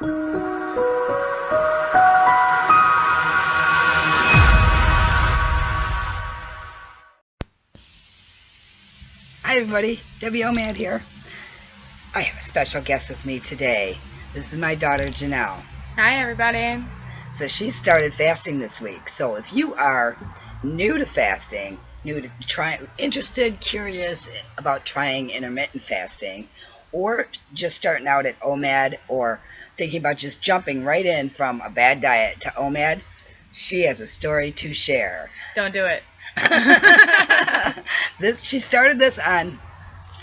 Hi everybody, OMAD here. I have a special guest with me today. This is my daughter Janelle. Hi everybody. So she started fasting this week. So if you are new to fasting, interested, curious about trying intermittent fasting, or just starting out at OMAD, or thinking about just jumping right in from a bad diet to OMAD, she has a story to share. Don't do it. She started this on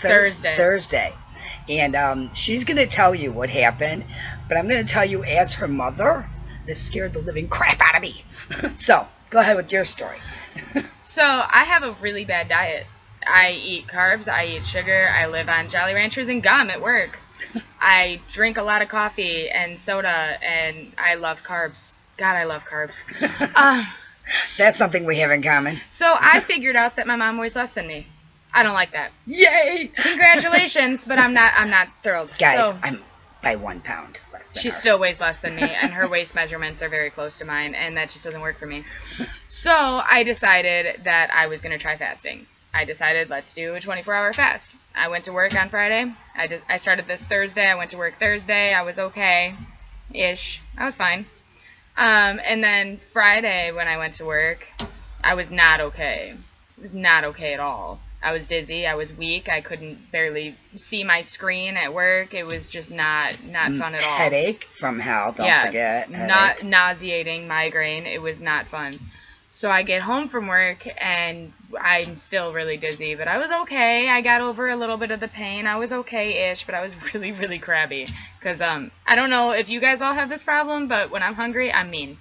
Thursday. And she's going to tell you what happened, but I'm going to tell you as her mother, this scared the living crap out of me. So go ahead with your story. So I have a really bad diet. I eat carbs, I eat sugar, I live on Jolly Ranchers and gum at work. I drink a lot of coffee and soda, and I love carbs. God, I love carbs. That's something we have in common. So I figured out that my mom weighs less than me. I don't like that. Yay! Congratulations, but I'm not thrilled. Guys, so, I'm by 1 pound less than she her. still weighs less than me, and her waist measurements are very close to mine, and that just doesn't work for me. So I decided that I was going to try fasting. I decided, let's do a 24-hour fast. I went to work on Friday. I started this Thursday. I went to work Thursday. I was okay-ish. I was fine. And then Friday when I went to work, I was not okay. It was not okay at all. I was dizzy. I was weak. I couldn't barely see my screen at work. It was just not fun at all. Headache from hell, don't forget. Not nauseating, migraine. It was not fun. So I get home from work, and I'm still really dizzy, but I was okay. I got over a little bit of the pain. I was okay-ish, but I was really, really crabby. Because I don't know if you guys all have this problem, but when I'm hungry, I'm mean.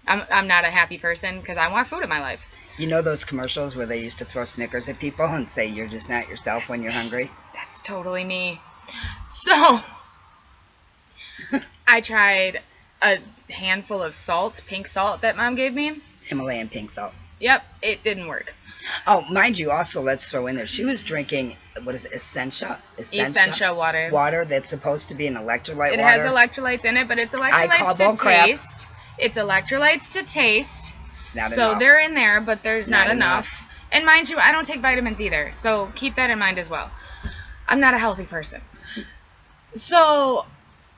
I'm not a happy person because I want food in my life. You know those commercials where they used to throw Snickers at people and say you're just not yourself when you're hungry? That's totally me. So I tried a handful of salt, pink salt that Mom gave me. Himalayan pink salt. Yep, it didn't work. Oh, mind you, also, let's throw in there, she was drinking, what is it, Essentia water. Water that's supposed to be an electrolyte water. It has electrolytes in it, but it's electrolytes to taste. It's electrolytes to taste. It's not so enough. They're in there, but there's not enough. And mind you, I don't take vitamins either, so keep that in mind as well. I'm not a healthy person. So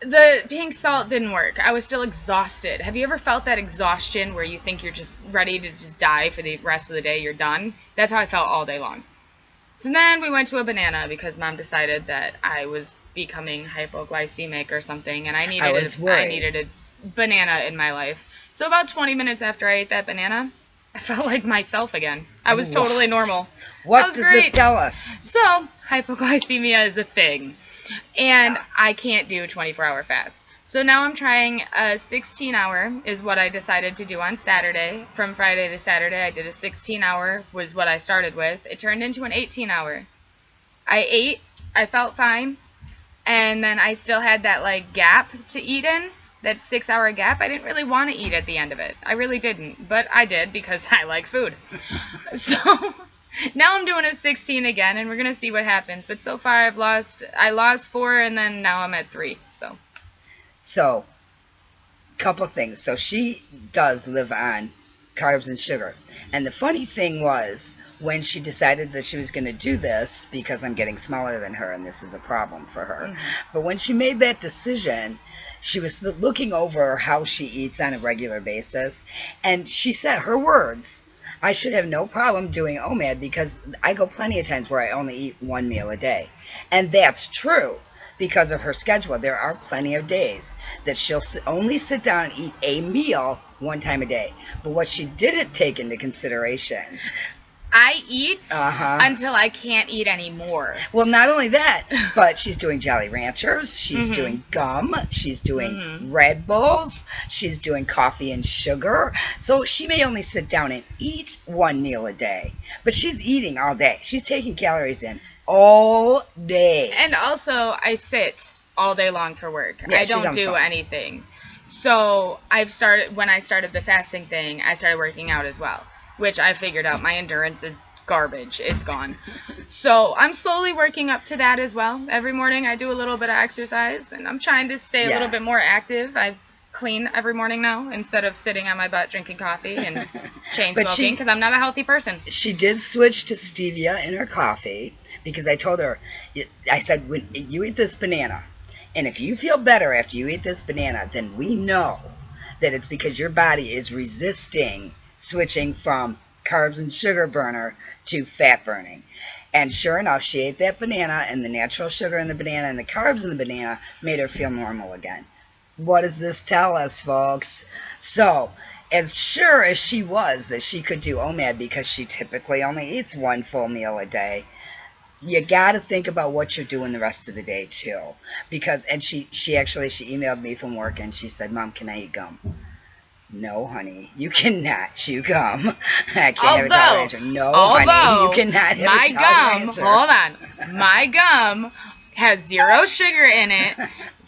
the pink salt didn't work. I was still exhausted. Have you ever felt that exhaustion where you think you're just ready to just die for the rest of the day? You're done? That's how I felt all day long. So then we went to a banana because Mom decided that I was becoming hypoglycemic or something, and I needed a banana in my life. So about 20 minutes after I ate that banana, I felt like myself again. I was totally normal. What does this tell us? So hypoglycemia is a thing. And I can't do a 24-hour fast. So now I'm trying a 16-hour is what I decided to do on Saturday. From Friday to Saturday, I did a 16-hour was what I started with. It turned into an 18-hour. I ate. I felt fine. And then I still had that gap to eat in, that 6-hour gap. I didn't really want to eat at the end of it. I really didn't. But I did because I like food. So now I'm doing a 16 again, and we're going to see what happens. But so far I lost 4, and then now I'm at 3. So, couple things. So she does live on carbs and sugar. And the funny thing was, when she decided that she was going to do this, because I'm getting smaller than her, and this is a problem for her, but when she made that decision, she was looking over how she eats on a regular basis, and she said, her words, I should have no problem doing OMAD because I go plenty of times where I only eat 1 meal a day. And that's true because of her schedule. There are plenty of days that she'll only sit down and eat a meal 1 time a day. But what she didn't take into consideration, I eat until I can't eat anymore. Well, not only that, but she's doing Jolly Ranchers, she's doing gum, she's doing Red Bulls, she's doing coffee and sugar. So she may only sit down and eat 1 meal a day, but she's eating all day. She's taking calories in all day. And also, I sit all day long for work. Yeah, I don't do anything. So when I started the fasting thing, I started working out as well, which I figured out my endurance is garbage. It's gone. So I'm slowly working up to that as well. Every morning I do a little bit of exercise, and I'm trying to stay a little bit more active. I clean every morning now instead of sitting on my butt drinking coffee and chain smoking because I'm not a healthy person. She did switch to stevia in her coffee because I told her, I said, when you eat this banana, and if you feel better after you eat this banana, then we know that it's because your body is resisting switching from carbs and sugar burner to fat burning. And sure enough, she ate that banana, and the natural sugar in the banana and the carbs in the banana made her feel normal again. What does this tell us, folks? So, as sure as she was that she could do OMAD because she typically only eats one full meal a day, you got to think about what you're doing the rest of the day too. Because, and she emailed me from work and she said, Mom, can I eat gum? No, honey, you cannot chew gum. I can't have a Jolly Rancher. No, honey, you cannot have a Jolly Rancher. Hold on. My gum has 0 sugar in it,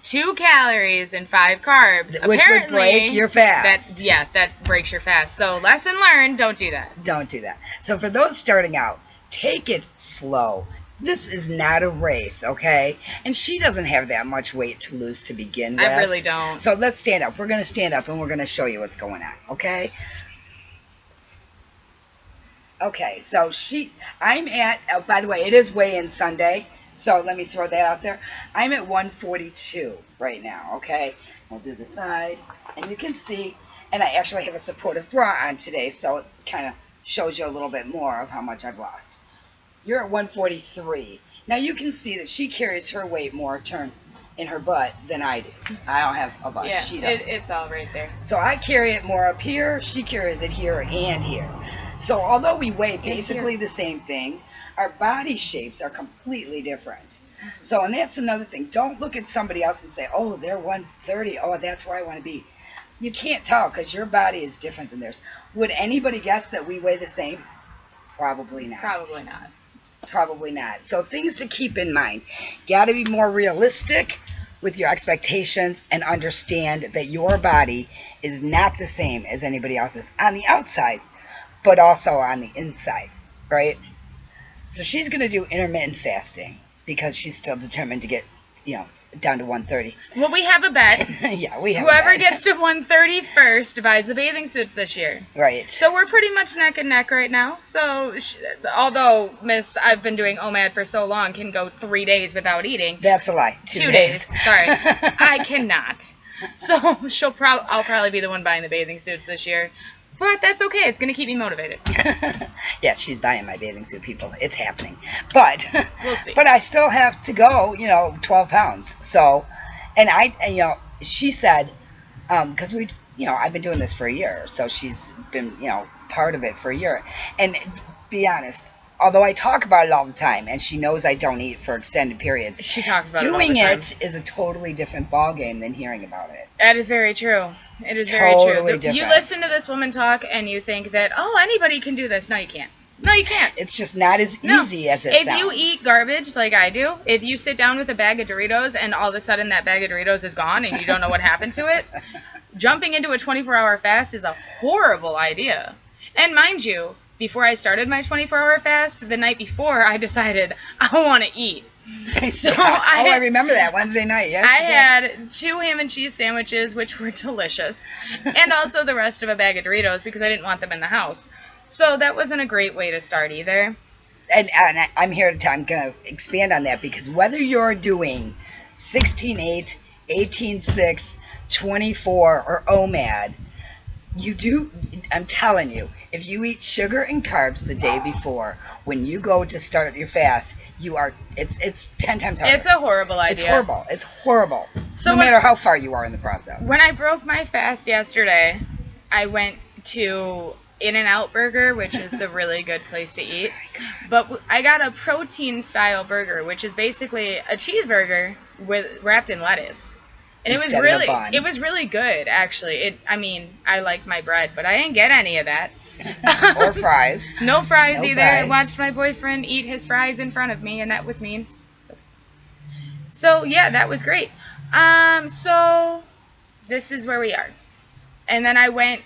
2 calories, and 5 carbs. Which would break your fast. That breaks your fast. So lesson learned, don't do that. Don't do that. So for those starting out, take it slow. This is not a race, okay? And she doesn't have that much weight to lose to begin with. I really don't. So let's stand up. We're going to stand up and we're going to show you what's going on, okay? Okay, so I'm at, by the way, it is weigh-in Sunday, so let me throw that out there. I'm at 142 right now, okay? I'll do the side, and you can see, and I actually have a supportive bra on today, so it kind of shows you a little bit more of how much I've lost. You're at 143. Now you can see that she carries her weight more in her butt than I do. I don't have a butt. Yeah, she does. It's all right there. So I carry it more up here. She carries it here and here. So although we weigh basically the same thing, our body shapes are completely different. So, and that's another thing. Don't look at somebody else and say, oh, they're 130. Oh, that's where I want to be. You can't tell because your body is different than theirs. Would anybody guess that we weigh the same? Probably not. Probably not. Probably not. So things to keep in mind. Got to be more realistic with your expectations and understand that your body is not the same as anybody else's on the outside, but also on the inside, right? So she's going to do intermittent fasting because she's still determined to get, down to 130. Well, we have a bet. Yeah, we have Whoever a bet. gets to 130 first buys the bathing suits this year. Right. So we're pretty much neck and neck right now. So although I've been doing OMAD for so long, can go 3 days without eating. That's a lie. 2 days. Sorry. I cannot. So I'll probably be the one buying the bathing suits this year. But that's okay. It's going to keep me motivated. Yes, she's buying my bathing suit, people. It's happening. But we'll see. But I still have to go, 12 pounds. So, and she said, because I've been doing this for a year. So she's been, part of it for a year. And be honest, although I talk about it all the time, and she knows I don't eat for extended periods. She talks about doing it all the time. it is a totally different ballgame than hearing about it. That is very true. It is Totally very true. different. You listen to this woman talk, and you think that, anybody can do this. No, you can't. No, you can't. It's just not as easy as it sounds. If you eat garbage like I do, if you sit down with a bag of Doritos, and all of a sudden that bag of Doritos is gone, and you don't know what happened to it, jumping into a 24-hour fast is a horrible idea. And mind you, before I started my 24-hour fast, the night before, I decided I want to eat. So I remember that Wednesday night. Yes, I had 2 ham and cheese sandwiches, which were delicious, and also the rest of a bag of Doritos because I didn't want them in the house. So that wasn't a great way to start either. And I'm here to I'm going to expand on that because whether you're doing 16-8, 18-6, 24, or OMAD, I'm telling you, if you eat sugar and carbs the day before, when you go to start your fast, it's 10 times harder. It's a horrible idea. It's horrible. So no matter how far you are in the process. When I broke my fast yesterday, I went to In-N-Out Burger, which is a really good place to eat. But I got a protein-style burger, which is basically a cheeseburger wrapped in lettuce. And it was really good, actually. I like my bread, but I didn't get any of that. Or fries. No fries either. I watched my boyfriend eat his fries in front of me, and that was mean. So yeah, that was great. So this is where we are. And then I went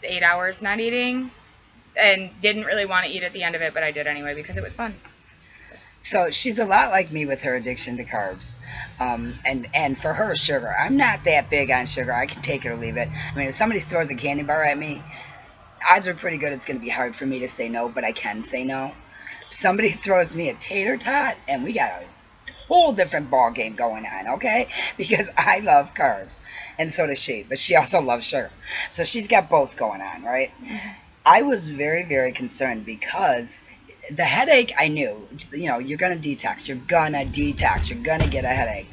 8 hours not eating. and didn't really want to eat at the end of it, but I did anyway because it was fun. So she's a lot like me with her addiction to carbs, and for her, sugar. I'm not that big on sugar. I can take it or leave it. I mean, if somebody throws a candy bar at me, odds are pretty good it's going to be hard for me to say no, but I can say no. Somebody throws me a tater tot, and we got a whole different ball game going on, okay? Because I love carbs, and so does she, but she also loves sugar. So she's got both going on, right? I was very, very concerned because the headache, I knew, you're going to detox. You're going to detox. You're going to get a headache.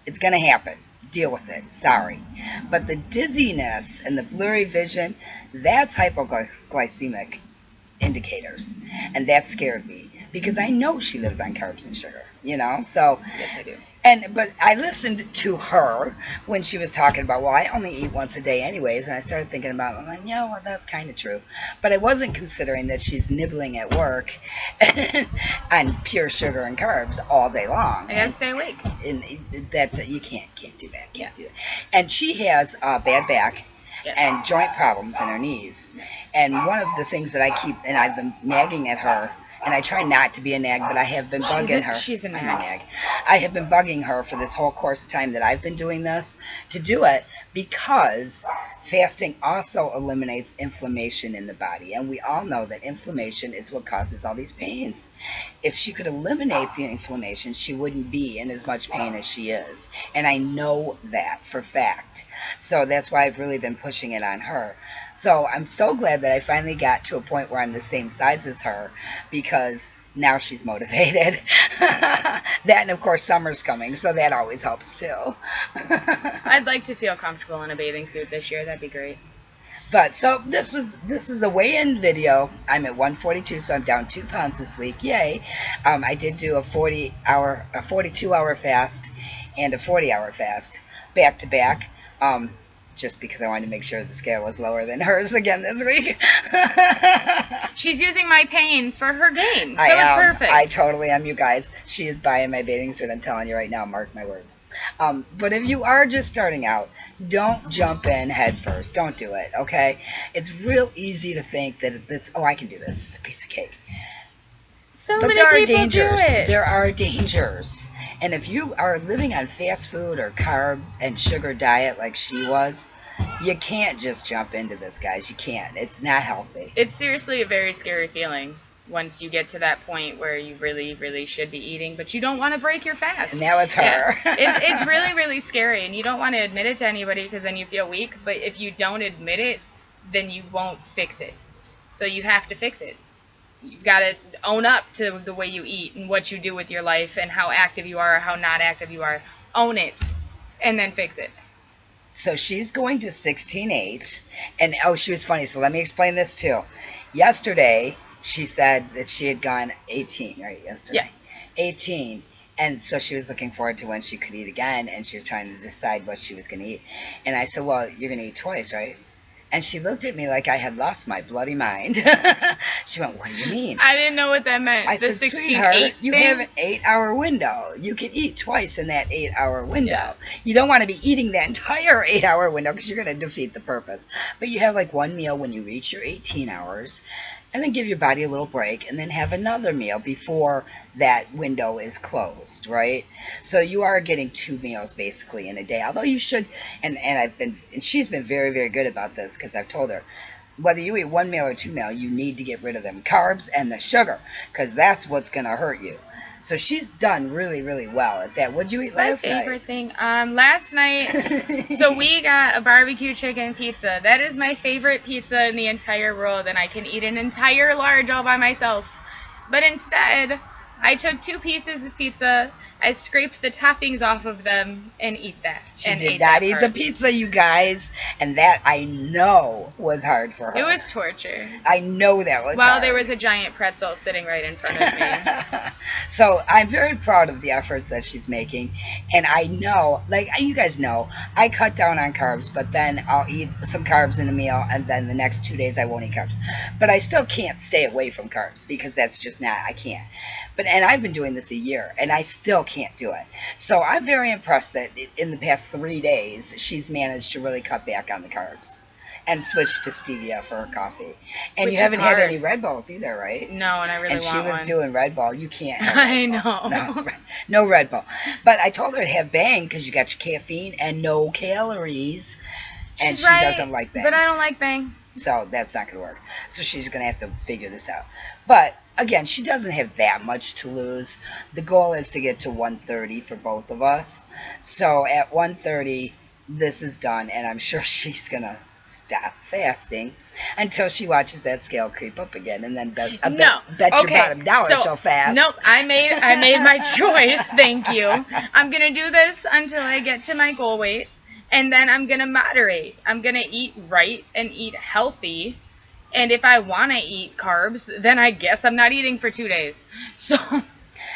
It's going to happen. Deal with it. Sorry. But the dizziness and the blurry vision, that's hypoglycemic indicators. And that scared me because I know she lives on carbs and sugar, So yes, I do. But I listened to her when she was talking about, well, I only eat once a day anyways, and I started thinking about it. I'm like, well, that's kind of true. But I wasn't considering that she's nibbling at work on pure sugar and carbs all day long. I gotta stay awake. And that you can't do that. Can't do that. And she has bad back. Yes. And joint problems in her knees. Yes. And one of the things that I keep, and I've been nagging at her, and I try not to be a nag, but I have been bugging her. She's a nag. I have been bugging her for this whole course of time that I've been doing this to do it because fasting also eliminates inflammation in the body. And we all know that inflammation is what causes all these pains. If she could eliminate the inflammation, she wouldn't be in as much pain as she is. And I know that for fact. So that's why I've really been pushing it on her. So I'm so glad that I finally got to a point where I'm the same size as her because now she's motivated. That, and of course summer's coming, so that always helps too. I'd like to feel comfortable in a bathing suit this year. That'd be great. But so this is a weigh-in video. I'm at 142, so I'm down 2 pounds this week. Yay! I did do a 42-hour fast and a 40-hour fast back to back. Just because I wanted to make sure the scale was lower than hers again this week. She's using my pain for her gain, so it's perfect. I totally am, you guys. She is buying my bathing suit. I'm telling you right now, mark my words. But if you are just starting out, don't jump in head first. Don't do it, okay? It's real easy to think that I can do this. It's a piece of cake. But there are dangers. Do it. There are dangers. And if you are living on fast food or carb and sugar diet like she was, you can't just jump into this, guys. You can't. It's not healthy. It's seriously a very scary feeling once you get to that point where you really, really should be eating, but you don't want to break your fast. And that was her. Yeah. It's really, really scary, and you don't want to admit it to anybody because then you feel weak. But if you don't admit it, then you won't fix it. So you have to fix it. You've got to own up to the way you eat and what you do with your life and how active you are or how not active you are. Own it and then fix it. So she's going to 16.8. And, she was funny. So let me explain this, too. Yesterday, she said that she had gone 18, right? Yesterday. Yeah. 18. And so she was looking forward to when she could eat again. And she was trying to decide what she was going to eat. And I said, well, you're going to eat twice, right? And she looked at me like I had lost my bloody mind. She went, what do you mean? I didn't know what that meant. I said, sweetheart, you have an 8-hour window. You can eat twice in that 8-hour window. Yeah. You don't want to be eating that entire 8-hour window because you're going to defeat the purpose. But you have like one meal when you reach your 18 hours. And then give your body a little break and then have another meal before that window is closed, right? So you are getting 2 meals basically in a day. Although you should, and she's been very, very good about this because I've told her, whether you eat 1 meal or 2 meals, you need to get rid of them carbs and the sugar because that's what's going to hurt you. So she's done really, really well at that. What'd you eat last night? My favorite thing. Last night, so we got a barbecue chicken pizza. That is my favorite pizza in the entire world, and I can eat an entire large all by myself. But instead, I took 2 pieces of pizza, I scraped the toppings off of them, and eat that. She did not eat the pizza, you guys, and that I know was hard for her. It was torture. I know that was hard. Well, there was a giant pretzel sitting right in front of me. So I'm very proud of the efforts that she's making, and I know, like you guys know, I cut down on carbs, but then I'll eat some carbs in a meal, and then the next 2 days I won't eat carbs. But I still can't stay away from carbs because that's just not, I can't. And I've been doing this a year, and I still can't do it. So I'm very impressed that in the past 3 days, she's managed to really cut back on the carbs. and switched to stevia for her coffee. And Which you is haven't had hard. any Red Bulls either, right? No, and I really And she want was one. doing Red Bull. You can't have I Red Bull. know. No Red Bull. But I told her to have Bang because you got your caffeine and no calories. And She's she right, doesn't like Bang. but I don't like Bang. So that's not going to work. So she's going to have to figure this out. But again, she doesn't have that much to lose. The goal is to get to 130 for both of us. So at 130, this is done, and I'm sure she's going to stop fasting until she watches that scale creep up again, and then bet your bottom dollar she'll fast. Nope, I made my choice. Thank you. I'm gonna do this until I get to my goal weight, and then I'm gonna moderate. I'm gonna eat right and eat healthy. And if I want to eat carbs, then I guess I'm not eating for 2 days. So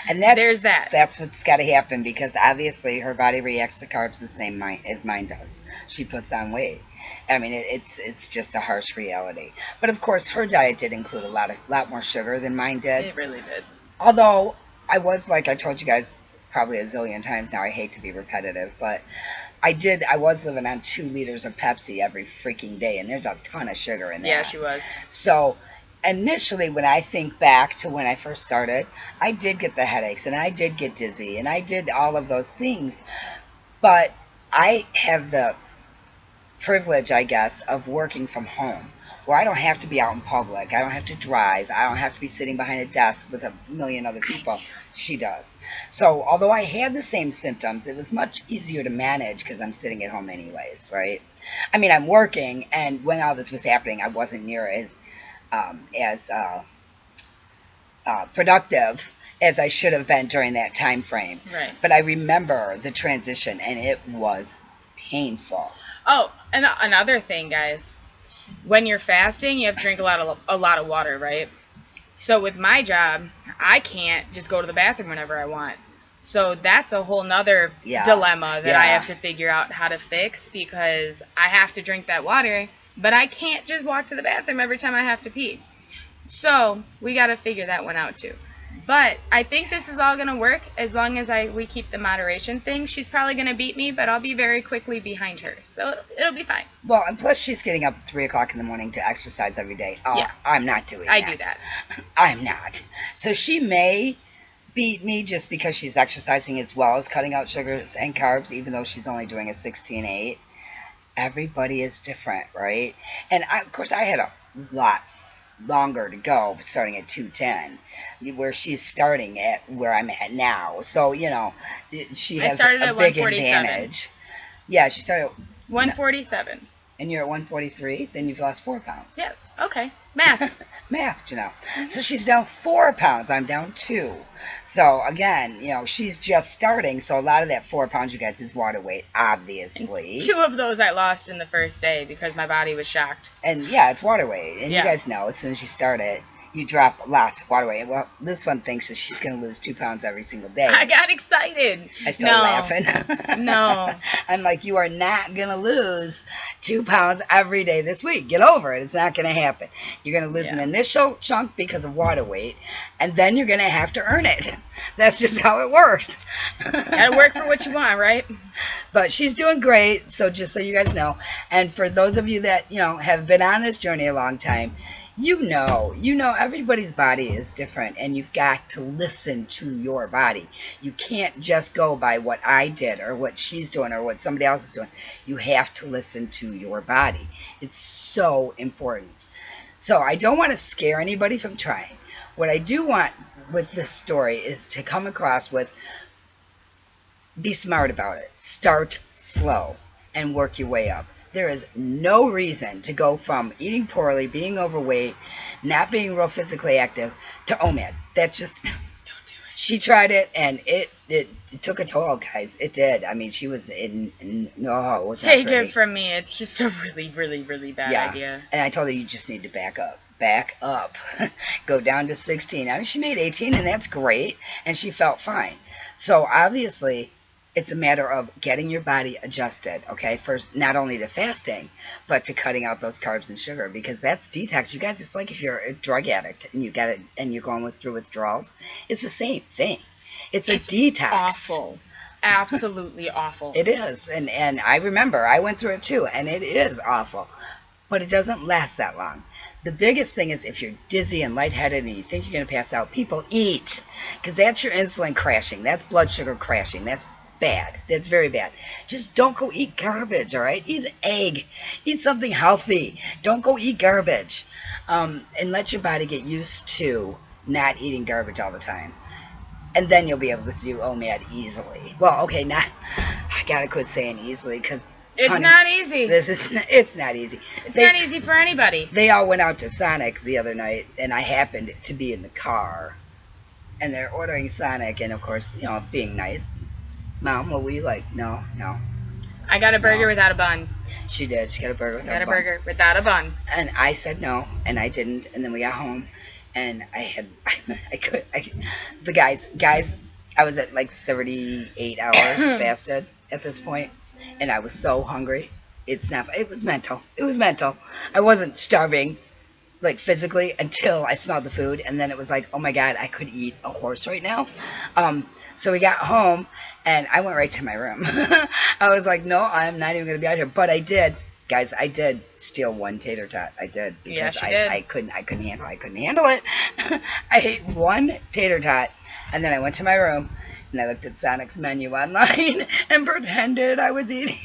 and there's that. That's what's got to happen, because obviously her body reacts to carbs the same as mine does. She puts on weight. I mean, it's just a harsh reality. But of course, her diet did include a lot more sugar than mine did. It really did. Although I was, like I told you guys probably a zillion times now, I hate to be repetitive, but I was living on 2 liters of Pepsi every freaking day, and there's a ton of sugar in that. Yeah, she was. So initially, when I think back to when I first started, I did get the headaches, and I did get dizzy, and I did all of those things. But I have the privilege, I guess, of working from home, where I don't have to be out in public. I don't have to drive. I don't have to be sitting behind a desk with a million other people. She does. So although I had the same symptoms, it was much easier to manage because I'm sitting at home anyways, right? I mean, I'm working, and when all this was happening, I wasn't near as productive as I should have been during that time frame. Right. But I remember the transition, and it was painful. Oh, and another thing, guys. When you're fasting, you have to drink a lot of water, right? So with my job, I can't just go to the bathroom whenever I want. So that's a whole nother dilemma that I have to figure out how to fix, because I have to drink that water, but I can't just walk to the bathroom every time I have to pee. So we got to figure that one out too. But I think this is all going to work as long as we keep the moderation thing. She's probably going to beat me, but I'll be very quickly behind her. So it'll be fine. Well, and plus she's getting up at 3 o'clock in the morning to exercise every day. Oh, yeah. I'm not doing that. I do that. I'm not. So she may beat me just because she's exercising as well as cutting out sugars and carbs, even though she's only doing a 16-8. Everybody is different, right? And of course, I had a lot longer to go, starting at 210, where she's starting at where I'm at now. So, she has a big advantage. Yeah, she started at 147. And you're at 143, then you've lost 4 pounds. Yes. Okay. Math. Math, Janelle. So she's down 4 pounds. I'm down 2. So again, she's just starting. So a lot of that 4 pounds, you guys, is water weight, obviously. And 2 of those I lost in the first day because my body was shocked. And yeah, it's water weight. And you guys know, as soon as you start it, you drop lots of water weight. Well, this one thinks that she's going to lose 2 pounds every single day. I got excited. I started laughing. No. I'm like, you are not going to lose 2 pounds every day this week. Get over it. It's not going to happen. You're going to lose an initial chunk because of water weight, and then you're going to have to earn it. That's just how it works. Got to work for what you want, right? But she's doing great, so just so you guys know. And for those of you that, have been on this journey a long time, you know everybody's body is different, and you've got to listen to your body. You can't just go by what I did or what she's doing or what somebody else is doing. You have to listen to your body. It's so important. So I don't want to scare anybody from trying. What I do want with this story is to come across with, be smart about it. Start slow and work your way up. There is no reason to go from eating poorly, being overweight, not being real physically active, to OMAD. That's just, don't do it. She tried it, and it took a toll, guys. It did. I mean, she was no, it was not Take pretty. it from me. It's just a really, really, really bad idea. And I told her, you just need to back up. Back up. Go down to 16. I mean, she made 18, and that's great, and she felt fine. So obviously, it's a matter of getting your body adjusted, okay? First, not only to fasting, but to cutting out those carbs and sugar, because that's detox. You guys, it's like if you're a drug addict and you get it and you're going through withdrawals. It's the same thing. It's a detox. Awful. Absolutely awful. It is. And I remember I went through it too, and it is awful. but it doesn't last that long. The biggest thing is if you're dizzy and lightheaded and you think you're going to pass out, people eat, because that's your insulin crashing. That's blood sugar crashing. That's bad. That's very bad. Just don't go eat garbage, all right? Eat an egg. Eat something healthy. Don't go eat garbage. And let your body get used to not eating garbage all the time. And then you'll be able to do OMAD easily. Well, okay, now I gotta quit saying easily, because It's not easy. It's not easy. It's not easy for anybody. They all went out to Sonic the other night, and I happened to be in the car, and they're ordering Sonic, and of course, you know, being nice. Mom, what will you like? No. I got a burger without a bun. She did. She got a burger without a bun. Burger without a bun. And I said no, and I didn't. And then we got home, and the guys, I was at like 38 hours fasted at this point, and I was so hungry. It was mental. It was mental. I wasn't starving, like physically, until I smelled the food, and then it was like, oh my God, I could eat a horse right now. So we got home, and I went right to my room. I was like, no, I'm not even going to be out here. But I did. Guys, I did steal one tater tot. I did. Because I couldn't handle it. I ate one tater tot, and then I went to my room, and I looked at Sonic's menu online and pretended I was eating.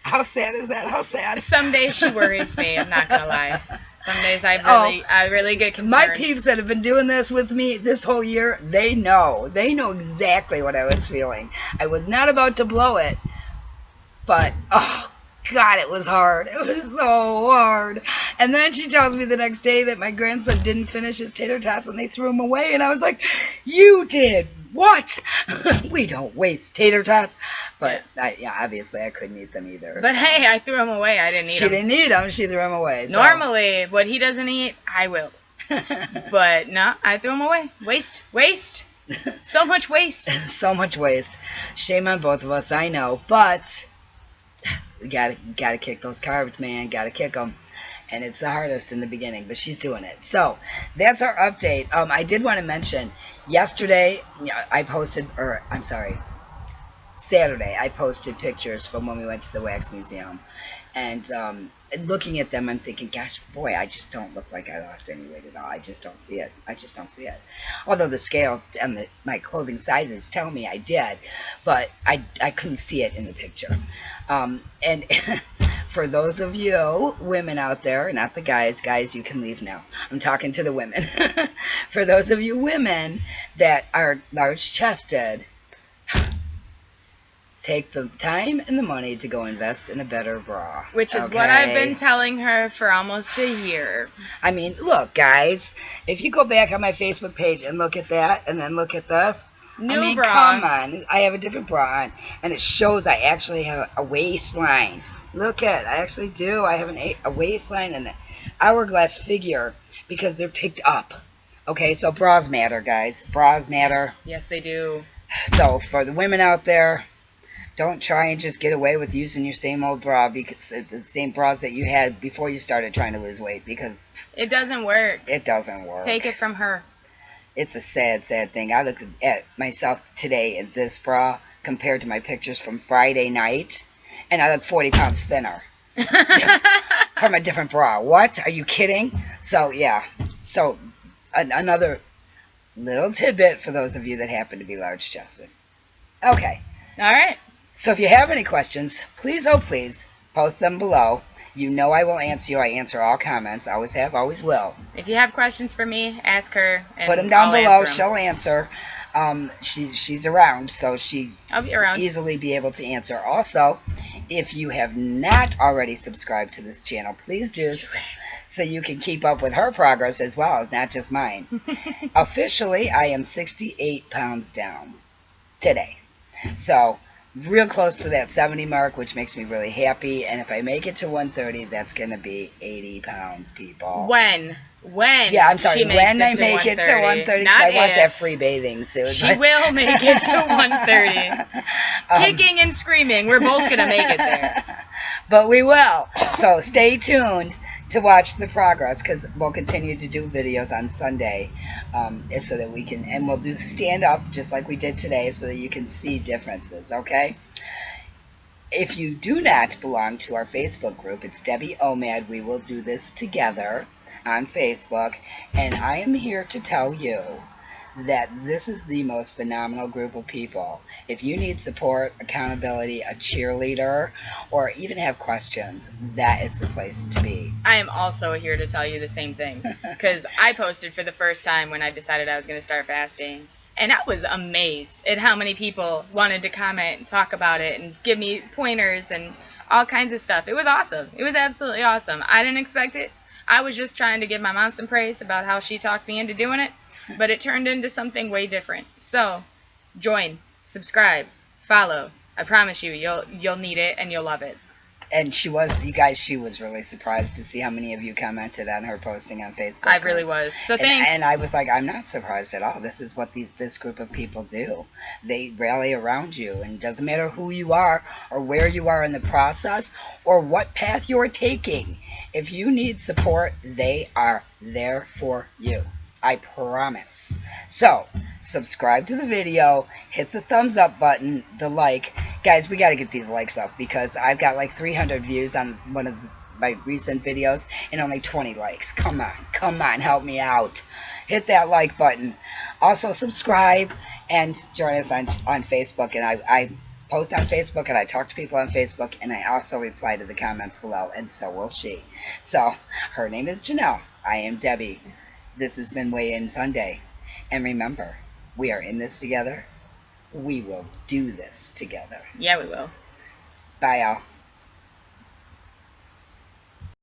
How sad is that? How sad? Some days she worries me, I'm not going to lie. Some days I really get concerned. My peeps that have been doing this with me this whole year, they know exactly what I was feeling. I was not about to blow it, but oh God, it was hard. It was so hard. And then she tells me the next day that my grandson didn't finish his tater tots and they threw them away, and I was like, you did what? We don't waste tater tots. But obviously I couldn't eat them either. But so. Hey, I threw them away. I didn't eat them. She didn't eat them. She threw them away. So. Normally, what he doesn't eat, I will. But no, I threw them away. Waste. So much waste. So much waste. Shame on both of us, I know. But we gotta kick those carbs, man. Gotta kick them. And it's the hardest in the beginning, but she's doing it. So that's our update. I did want to mention, yesterday Saturday I posted pictures from when we went to the Wax Museum. And looking at them, I'm thinking, gosh, boy, I just don't look like I lost any weight at all. I just don't see it. Although the scale and my clothing sizes tell me I did, but I couldn't see it in the picture. And for those of you women out there, not the guys, you can leave now. I'm talking to the women. For those of you women that are large-chested, take the time and the money to go invest in a better bra. Which is what I've been telling her for almost a year. I mean, look, guys, if you go back on my Facebook page and look at that and then look at this, New bra. Come on. I have a different bra on, and it shows I actually have a waistline. Look at it. I actually do. I have a waistline and an hourglass figure because they're picked up. Okay, so bras matter, guys. Bras matter. Yes, they do. So for the women out there, don't try and just get away with using your same old bra, because the same bras that you had before you started trying to lose weight, because it doesn't work. It doesn't work. Take it from her. It's a sad, sad thing. I looked at myself today in this bra compared to my pictures from Friday night, and I look 40 pounds thinner from a different bra. What? Are you kidding? So, yeah. So, another little tidbit for those of you that happen to be large-chested. Okay. All right. So if you have any questions, please, oh please, post them below. You know I will answer you. I answer all comments. Always have, always will. If you have questions for me, ask her. And put them down below. She'll answer. She's around, so I'll be around. Easily be able to answer. Also, if you have not already subscribed to this channel, please do, so you can keep up with her progress as well, not just mine. Officially, I am 68 pounds down today. So, real close to that 70 mark, which makes me really happy. And if I make it to 130, that's going to be 80 pounds, people. When? Yeah, I'm sorry. When I make it to 130, because I want that free bathing suit. She will make it to 130. Kicking and screaming. We're both going to make it there. But we will. So stay tuned to watch the progress, because we'll continue to do videos on Sunday, so that we can, and we'll do stand up just like we did today, so that you can see differences. Okay. If you do not belong to our Facebook group, it's Debbie OMAD. We will do this together on Facebook. And I am here to tell you that this is the most phenomenal group of people. If you need support, accountability, a cheerleader, or even have questions, that is the place to be. I am also here to tell you the same thing, because I posted for the first time when I decided I was going to start fasting, and I was amazed at how many people wanted to comment and talk about it and give me pointers and all kinds of stuff. It was awesome. It was absolutely awesome. I didn't expect it. I was just trying to give my mom some praise about how she talked me into doing it, but it turned into something way different. So, join, subscribe, follow. I promise you, you'll need it and you'll love it. And she was really surprised to see how many of you commented on her posting on Facebook. I really was. So thanks. And I was like, I'm not surprised at all. This is what this group of people do. They rally around you, and it doesn't matter who you are or where you are in the process or what path you're taking. If you need support, they are there for you. I promise. So, subscribe to the video, hit the thumbs up button, the like. Guys, we got to get these likes up because I've got like 300 views on one of my recent videos and only 20 likes. Come on, help me out. Hit that like button. Also, subscribe and join us on Facebook. And I post on Facebook and I talk to people on Facebook, and I also reply to the comments below, and so will she. So, her name is Janelle. I am Debbie. This has been Weigh In Sunday. And remember, we are in this together. We will do this together. Yeah, we will. Bye, y'all.